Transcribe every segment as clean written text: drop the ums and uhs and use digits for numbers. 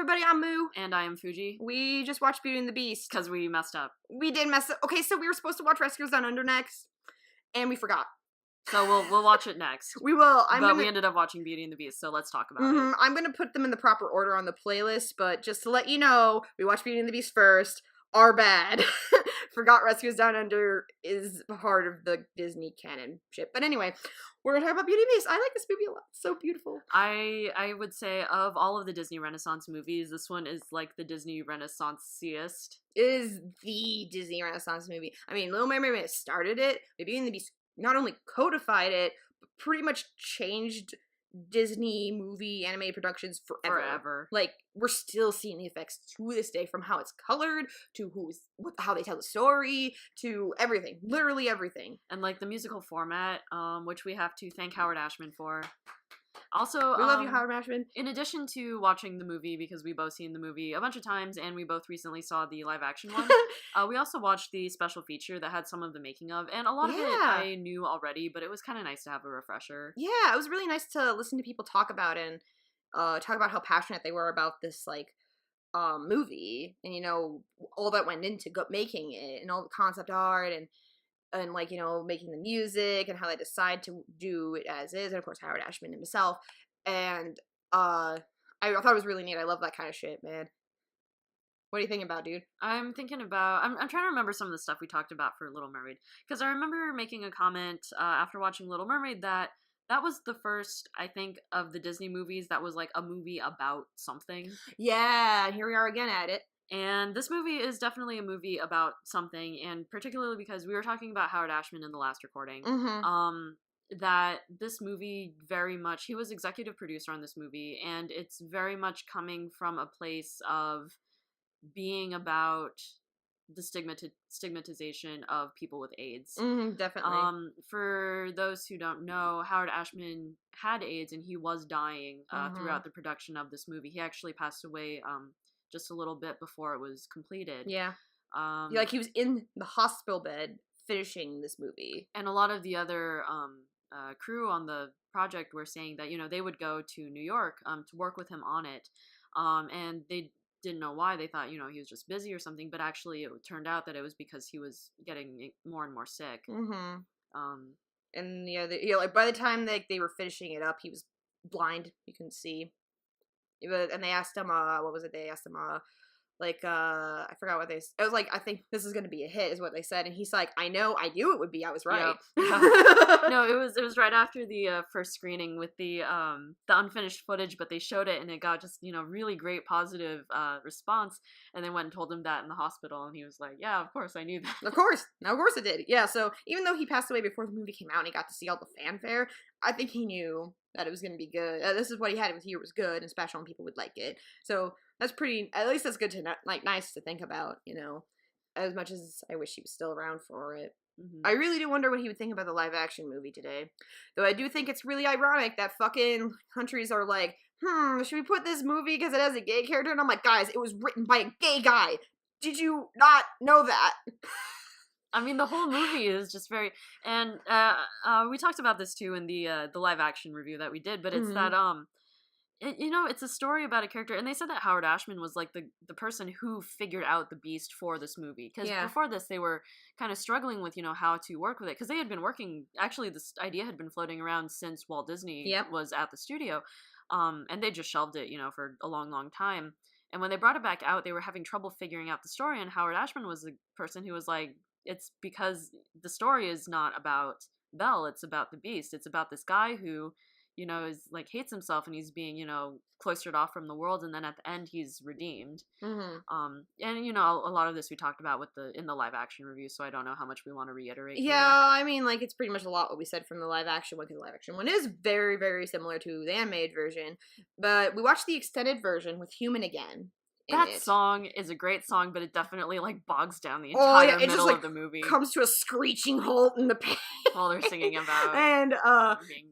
everybody, I'm Moo. And I am Fuji. We just watched Beauty and the Beast. Because we messed up. We did mess up. Okay, so we were supposed to watch Rescuers Down Under next, and we forgot. So we'll watch it next. We will. We ended up watching Beauty and the Beast, so let's talk about it. I'm going to put them in the proper order on the playlist, but just to let you know, we watched Beauty and the Beast first. Our bad. Forgot Rescuers Down Under is part of the Disney canon shit. But anyway, we're going to talk about Beauty and the Beast. I like this movie a lot. It's so beautiful. I would say of all of the Disney Renaissance movies, this one is like the Disney Renaissance-iest. It is the Disney Renaissance movie. I mean, Little Mermaid started it, but Beauty and the Beast not only codified it, but pretty much changed Disney movie animated productions forever. Like, we're still seeing the effects to this day, from how it's colored to how they tell the story to everything, literally everything. And like the musical format, which we have to thank Howard Ashman for. Also, we love you, Howard Ashman. In addition to watching the movie, because we both seen the movie a bunch of times, and we both recently saw the live action one, we also watched the special feature that had some of the making of, and a lot of it I knew already, but it was kind of nice to have a refresher. Yeah, it was really nice to listen to people talk about it and talk about how passionate they were about this movie, and all that went into making it, and all the concept art and making the music and how they decide to do it as is, and of course Howard Ashman himself. And I thought it was really neat. I love that kind of shit, man. What are you thinking about, dude? I'm trying to remember some of the stuff we talked about for Little Mermaid, because I remember making a comment after watching Little Mermaid that was the first, I think, of the Disney movies that was like a movie about something. Yeah, and here we are again at it. And this movie is definitely a movie about something, and particularly because we were talking about Howard Ashman in the last recording, that this movie very much, he was executive producer on this movie, and it's very much coming from a place of being about the stigmatization of people with AIDS. Definitely. For those who don't know, Howard Ashman had AIDS, and he was dying throughout the production of this movie. He actually passed away just a little bit before it was completed. Yeah. He was in the hospital bed finishing this movie. And a lot of the other crew on the project were saying that, they would go to New York to work with him on it. And they didn't know why. They thought, he was just busy or something. But actually, it turned out that it was because he was getting more and more sick. And by the time they were finishing it up, he was blind. You couldn't see. And they asked him, what was it? They asked him, I forgot what they said. It was like, I think this is going to be a hit, is what they said. And he's like, I knew it would be. I was right. Yeah. No, it was right after the first screening with the unfinished footage, but they showed it and it got just, really great positive response. And they went and told him that in the hospital, and he was like, yeah, of course I knew that. Of course it did. Yeah, so even though he passed away before the movie came out and he got to see all the fanfare, I think he knew that it was going to be good. This is what he had to hear was good and special, and people would like it. So that's at least that's good to, nice to think about, as much as I wish he was still around for it. I really do wonder what he would think about the live action movie today. Though I do think it's really ironic that fucking countries are like, should we put this movie because it has a gay character? And I'm like, guys, it was written by a gay guy. Did you not know that? I mean, the whole movie is just very, and we talked about this too in the live action review that we did, but it's that it's a story about a character, and they said that Howard Ashman was like the person who figured out the Beast for this movie, because before this they were kind of struggling with how to work with it, because they had been working, actually this idea had been floating around since Walt Disney was at the studio, and they just shelved it for a long time. And when they brought it back out, they were having trouble figuring out the story, and Howard Ashman was the person who was like, it's because the story is not about Belle, it's about the Beast. It's about this guy who, is like hates himself, and he's being, cloistered off from the world, and then at the end he's redeemed. And a lot of this we talked about in the live action review, so I don't know how much we want to reiterate. Yeah, I mean, it's pretty much a lot what we said from the live action one, because the live action one is very, very similar to the animated version. But we watched the extended version with Human again. That song is a great song, but it definitely bogs down the entire middle of the movie. Comes to a screeching halt in the page while they're singing about and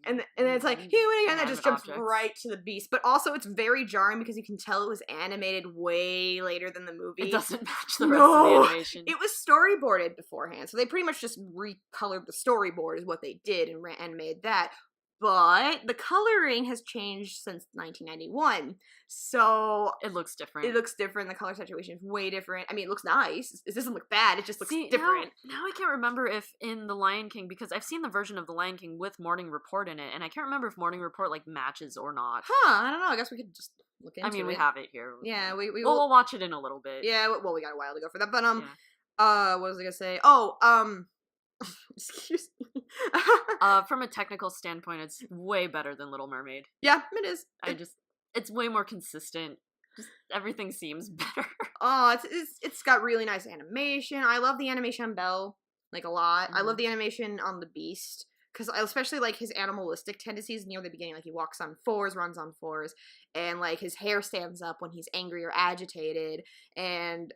then it's like human again, that just jumps right to the Beast. But also it's very jarring because you can tell it was animated way later than the movie. It doesn't match the rest of the animation. It was storyboarded beforehand, so they pretty much just recolored the storyboard is what they did and made that. but the coloring has changed since 1991. So it looks different. It looks different. The color situation is way different. I mean, it looks nice. It doesn't look bad. It just looks See, different. Now I can't remember if in The Lion King, because I've seen the version of The Lion King with Morning Report in it, and I can't remember if Morning Report like matches or not. Huh? I don't know. I guess we could just look into it. I mean, we have it here. Yeah, we'll watch it in a little bit. Yeah. Well, we got a while to go for that, but what was I gonna say? Oh, excuse me. From a technical standpoint, it's way better than Little Mermaid. Yeah, it is. It's way more consistent. Just everything seems better. Oh, it's got really nice animation. I love the animation on Belle, like, a lot. I love the animation on the Beast, because I especially like his animalistic tendencies near the beginning. Like, he walks on fours, runs on fours, and like his hair stands up when he's angry or agitated, and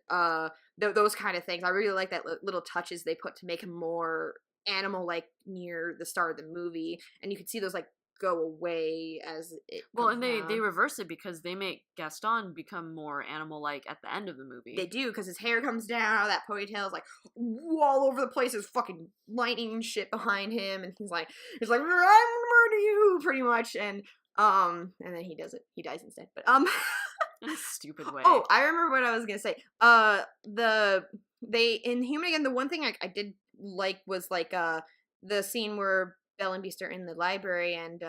those kind of things. I really like that little touches they put to make him more animal-like near the start of the movie, and you can see those like go away as it and they reverse it because they make Gaston become more animal-like at the end of the movie. They do, because his hair comes down, that ponytail is like all over the place. There's fucking lightning and shit behind him, and he's like I'm gonna murder you, pretty much, and then he does it. He dies instead. But in a stupid way. Oh, I remember what I was gonna say. They in Human Again, the one thing I did like was like the scene where Belle and Beast are in the library, and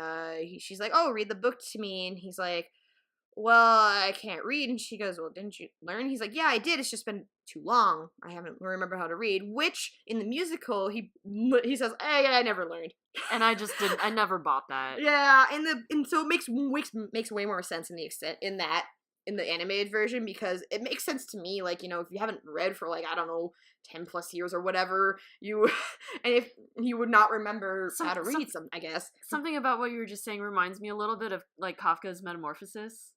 she's like, "Oh, read the book to me," and he's like, "Well, I can't read," and she goes, "Well, didn't you learn?" He's like, "Yeah, I did. It's just been too long. I haven't remember how to read." Which in the musical, he says, "Hey, I never learned," and I just didn't. I never bought that. Yeah, and so it makes way more sense in the animated version, because it makes sense to me, like, you know, if you haven't read for like, I don't know, 10 plus years or whatever, and if you would not remember how to read I guess. Something about what you were just saying reminds me a little bit of like Kafka's Metamorphosis.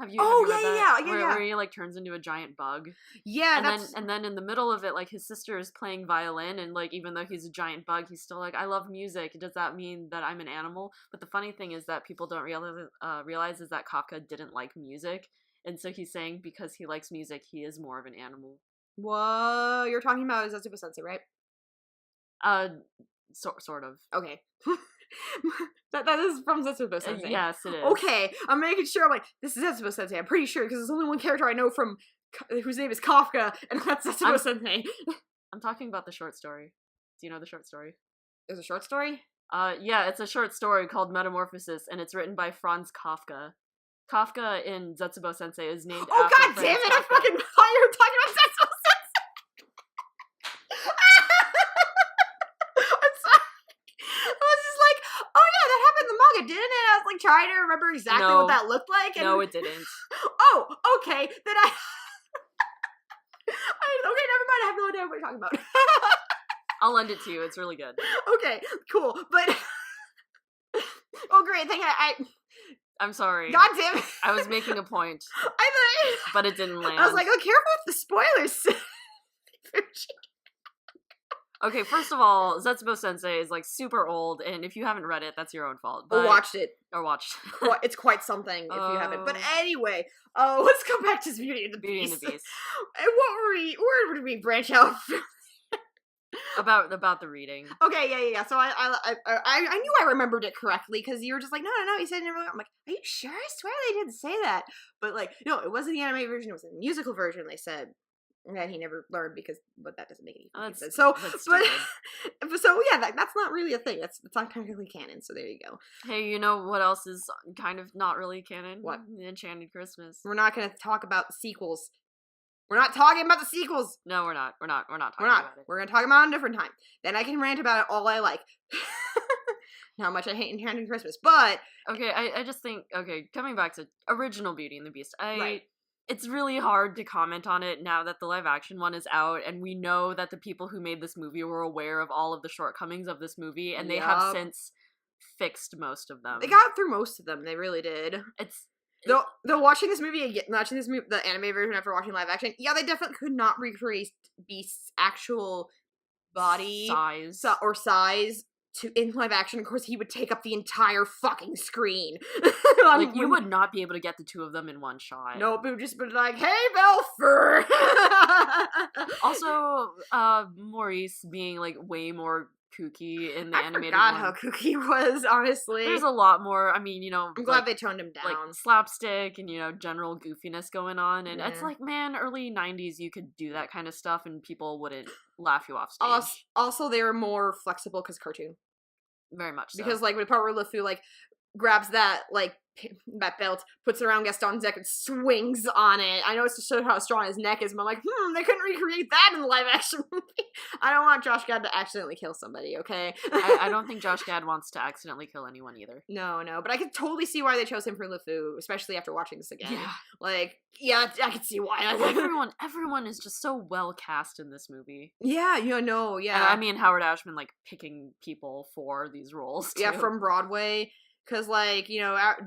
Have you Oh, read that? Yeah. Where he like turns into a giant bug. Yeah, and then in the middle of it, like his sister is playing violin, and like even though he's a giant bug, he's still like, I love music. Does that mean that I'm an animal? But the funny thing is that people don't realize is that Kafka didn't like music, and so he's saying because he likes music, he is more of an animal. Whoa, you're talking about Zetsubou Sensei, right? Sort of. Okay. that is from Zetsubou Sensei. Yes, it is. Okay, I'm making sure. I'm like, this is Zetsubou Sensei. I'm pretty sure, because there's only one character I know from whose name is Kafka, and that's Zetsubou Sensei. I'm talking about the short story. Do you know the short story? There's a short story? Yeah, it's a short story called Metamorphosis, and it's written by Franz Kafka. Kafka in Zetsubou Sensei is named after God damn it! I fucking thought you were talking about Zetsubou Sensei! I'm sorry. I was just like, oh yeah, that happened in the manga, didn't it? I was like trying to remember exactly what that looked like. And... No, it didn't. Oh, okay. Then okay, never mind. I have no idea what you're talking about. I'll lend it to you. It's really good. Okay, cool. But oh, great. Thank you. I'm sorry. God damn it. I was making a point. But it didn't land. I was like, oh, careful with the spoilers. Okay, first of all, Zetsubou Sensei is like super old, and if you haven't read it, that's your own fault. But... Or watched it. It's quite something if you haven't. But anyway, let's go back to Beauty and the Beast. And Where did we branch out? about the reading. Okay, yeah. So I knew I remembered it correctly, because you were just like, no, you said it never. I'm like, are you sure? I swear they didn't say that. But like, no, it wasn't the anime version. It was the musical version. They said that he never learned, but that doesn't make any sense. So, so yeah, that's not really a thing. It's not technically canon. So there you go. Hey, you know what else is kind of not really canon? What? Enchanted Christmas. We're not going to talk about the sequels. We're not talking about the sequels. No, we're not. We're not talking about it. We're going to talk about it a different time. Then I can rant about it all I like. How much I hate Enchanted Christmas. But... Okay, I just think... Okay, coming back to original Beauty and the Beast. It's really hard to comment on it now that the live action one is out, and we know that the people who made this movie were aware of all of the shortcomings of this movie, and they have since fixed most of them. They got through most of them. They really did. Though watching this movie, the anime version after watching live action, yeah, they definitely could not recreate Beast's actual body size in live action. Of course, he would take up the entire fucking screen. Like, you would not be able to get the two of them in one shot. Nope, it would just be like, hey, Belfer! Also, Maurice being, like, way more kooky in the I animated forgot one. how kooky he was, honestly. There's a lot more. I mean, I'm glad they toned him like down. slapstick and general goofiness going on, and it's Yeah. like, man, early 90s you could do that kind of stuff and people wouldn't laugh you off stage. Also, they were more flexible because cartoon. Very much so. Because like with part where LeFou like grabs that like that belt, puts it around Gaston's neck, and swings on it. I know it's to show how strong his neck is, but I'm like, they couldn't recreate that in the live action movie. I don't want Josh Gad to accidentally kill somebody, okay? I don't think Josh Gad wants to accidentally kill anyone either. No, but I could totally see why they chose him for LeFou, especially after watching this again. Yeah. Like, yeah, I could see why. Everyone is just so well cast in this movie. Yeah, yeah. And I mean, Howard Ashman, like, picking people for these roles, too. Yeah, from Broadway. Because, like,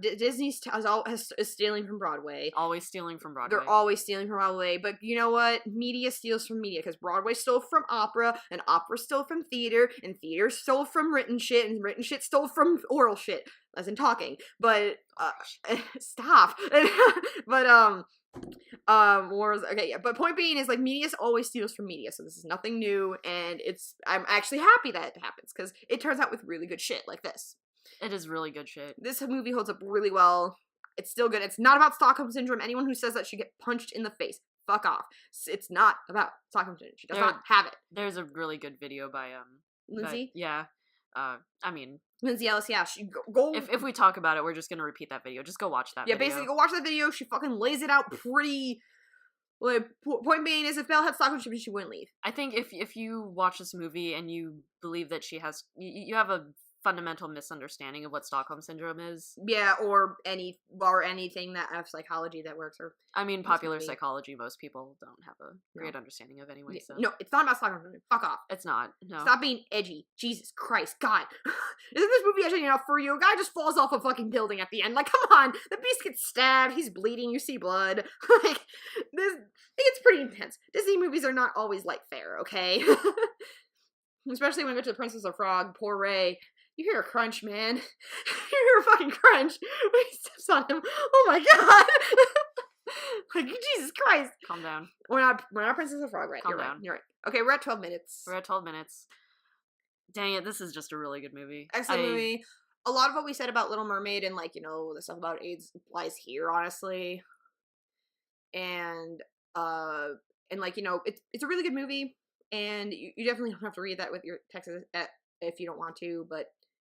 Disney is stealing from Broadway. Always stealing from Broadway. They're always stealing from Broadway. But you know what? Media steals from media. Because Broadway stole from opera, and opera stole from theater, and theater stole from written shit, and written shit stole from oral shit. As in talking. But, stop. But, okay, yeah. But point being is, like, media always steals from media. So this is nothing new, and I'm actually happy that it happens. Because it turns out with really good shit like this. It is really good shit. This movie holds up really well. It's still good. It's not about Stockholm Syndrome. Anyone who says that should get punched in the face. Fuck off. It's not about Stockholm Syndrome. She does not have it. There's a really good video by, Lindsay? Yeah. I mean... Lindsay Ellis, yeah. She go if we talk about it, we're just gonna repeat that video. Just go watch that video. Yeah, basically, go watch that video. She fucking lays it out pretty... Like, point being is, if Belle had Stockholm Syndrome, she wouldn't leave. I think if you watch this movie and you believe that she has... You have a fundamental misunderstanding of what Stockholm Syndrome is. Yeah, or anything that of psychology that works. Or I mean, popular psychology, most people don't have a great understanding of anyway. So. No, it's not about Stockholm Syndrome. Fuck off. It's not. No. Stop being edgy. Jesus Christ. God. Isn't this movie edgy enough for you? A guy just falls off a fucking building at the end. Like, come on. The beast gets stabbed. He's bleeding. You see blood. Like, it gets pretty intense. Disney movies are not always light fare, okay? Especially when we get to The Princess of Frog. Poor Ray. You hear a crunch, man. You hear a fucking crunch when he steps on him. Oh my god. Like, Jesus Christ. Calm down. We're not Princess of Frog, right? Calm down. You're right. Okay, we're at 12 minutes. We're at 12 minutes. Dang it, this is just a really good movie. Excellent movie. A lot of what we said about Little Mermaid and, like, the stuff about AIDS applies here, honestly. And like, it's a really good movie. And you definitely don't have to read that with your text if you don't want to, but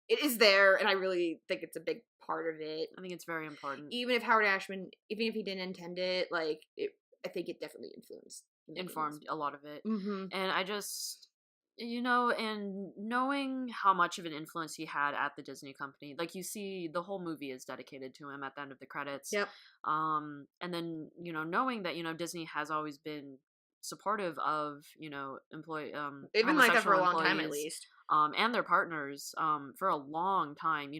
it is there, and I really think it's a big part of it. I think it's very important. Even if Howard Ashman, even if he didn't intend it, like, I think it definitely informed a lot of it. Mm-hmm. And I just, and knowing how much of an influence he had at the Disney company, like, you see the whole movie is dedicated to him at the end of the credits. Yep. And then, knowing that, Disney has always been supportive of, employee, they've been like that for a long time, at least. And their partners, for a long time.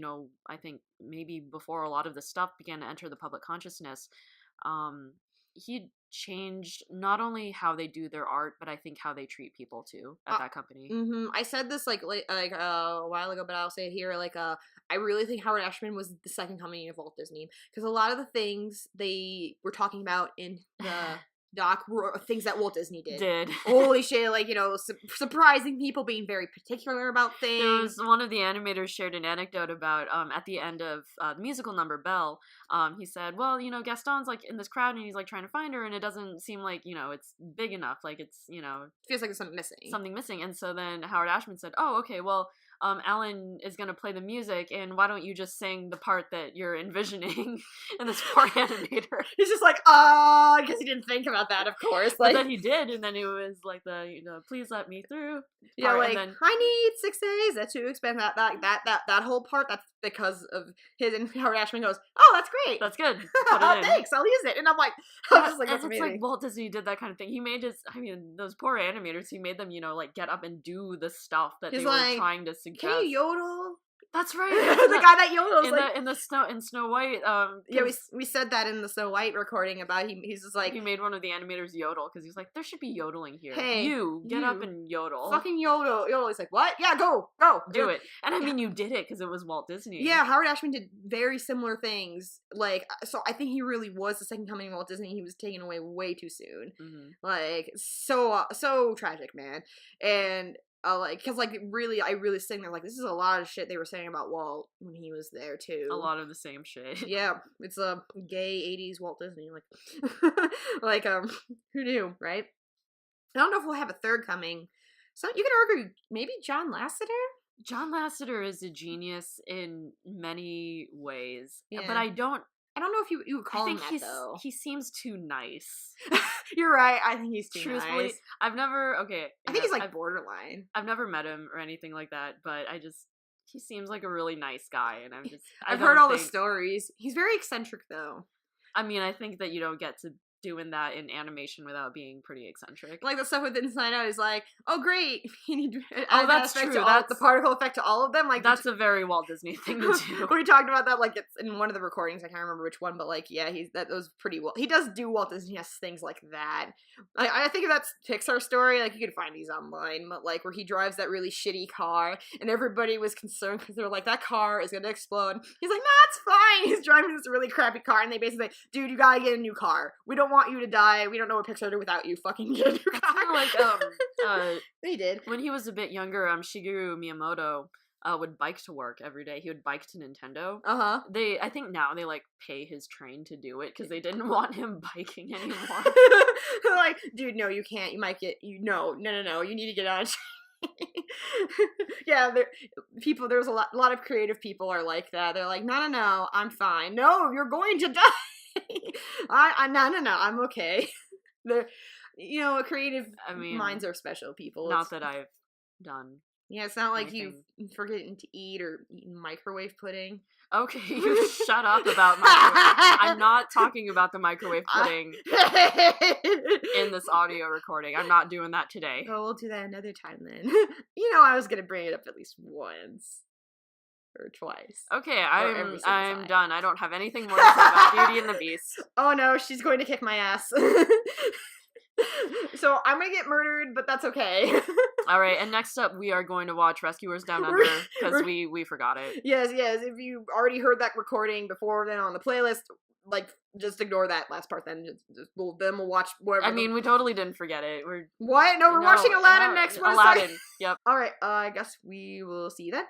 I think maybe before a lot of this stuff began to enter the public consciousness, he changed not only how they do their art, but I think how they treat people too at that company. Mm-hmm. I said this like a while ago, but I'll say it here. Like, I really think Howard Ashman was the second coming of Walt Disney, because a lot of the things they were talking about in the doc were things that Walt Disney did. Holy shit, like, surprising people, being very particular about things. There was one of the animators shared an anecdote about, at the end of the musical number, Belle, he said, well, Gaston's, like, in this crowd, and he's, like, trying to find her, and it doesn't seem like, it's big enough, like, it's, feels like there's something missing. And so then Howard Ashman said, oh, okay, well, Alan is going to play the music, and why don't you just sing the part that you're envisioning? And this poor animator. He's just like, because he didn't think about that, of course. Like, but then he did, and then it was like please let me through. Yeah, like, then, I need 6 days. That's too expensive. That whole part, that's because of his, and Howard Ashman goes, oh, that's great. That's good. Thanks, I'll use it. And I'm just like, that's amazing. It's like Walt Disney did that kind of thing. He made those poor animators, he made them, like, get up and do the stuff that they were trying to suggest. Can you yodel? That's right. The guy that yodels in Snow White. Yeah, we said that in the Snow White recording about he's just like, he made one of the animators yodel because he's like, there should be yodeling here. Hey, you get up and yodel. Fucking yodel. He's like, what? Yeah, go do it. And I mean, you did it because it was Walt Disney. Yeah, Howard Ashman did very similar things. Like, so I think he really was the second coming of Walt Disney. He was taken away way too soon. Mm-hmm. Like, so tragic, man. And like, because, like, really, I really sitting there, like, this is a lot of shit they were saying about Walt when he was there, too. A lot of the same shit. Yeah, it's a gay 80s Walt Disney, like, like, who knew, right? I don't know if we'll have a third coming. So you could argue maybe John Lasseter? John Lasseter is a genius in many ways, but Yeah. I don't know if you would call him think that, though. he seems too nice. You're right. I think he's too Truthfully, nice. I've never I think he's like borderline. I've never met him or anything like that, but he seems like a really nice guy, and I've heard all the stories. He's very eccentric, though. I mean, I think that you don't get to doing that in animation without being pretty eccentric. Like the stuff with Inside Out is like, oh great, you need to that's true. That's the particle effect to all of them. Like that's a very Walt Disney thing to do. We talked about that, like it's in one of the recordings. I can't remember which one, but like yeah, that was pretty well. He does do Walt Disney things like that. I think if that's Pixar story, like you could find these online, but like where he drives that really shitty car, and everybody was concerned because they're like that car is gonna explode. He's like, nah, it's fine. He's driving this really crappy car, and they basically like, dude, you gotta get a new car. We don't want you to die. We don't know what Pixar do without you. Fucking get a new car. Kind of like they did when he was a bit younger. Shigeru Miyamoto would bike to work every day. He would bike to Nintendo. I think now they like pay his train to do it because they didn't want him biking anymore. Like, dude, no, you can't. You might get no. You need to get on. Yeah, there's a lot of creative people are like that. They're like, no, I'm fine. No, you're going to die. No, I'm okay. They're, creative minds are special people. Not that I've done. Yeah, it's not like you've forgotten to eat or eaten microwave pudding. Okay, you shut up about microwave. I'm not talking about the microwave pudding in this audio recording. I'm not doing that today. Oh, we'll do that another time then. I was gonna bring it up at least once. Or twice. Okay, I'm done. I don't have anything more to say about Beauty and the Beast. Oh no, she's going to kick my ass. So I'm gonna get murdered, but that's okay. All right, and next up we are going to watch Rescuers Down Under because we forgot it. Yes. If you already heard that recording before, then on the playlist, like just ignore that last part. Then we'll watch whatever. I mean, we totally didn't forget it. What? No, we're watching Aladdin next. Aladdin. Yep. All right. I guess we will see you then.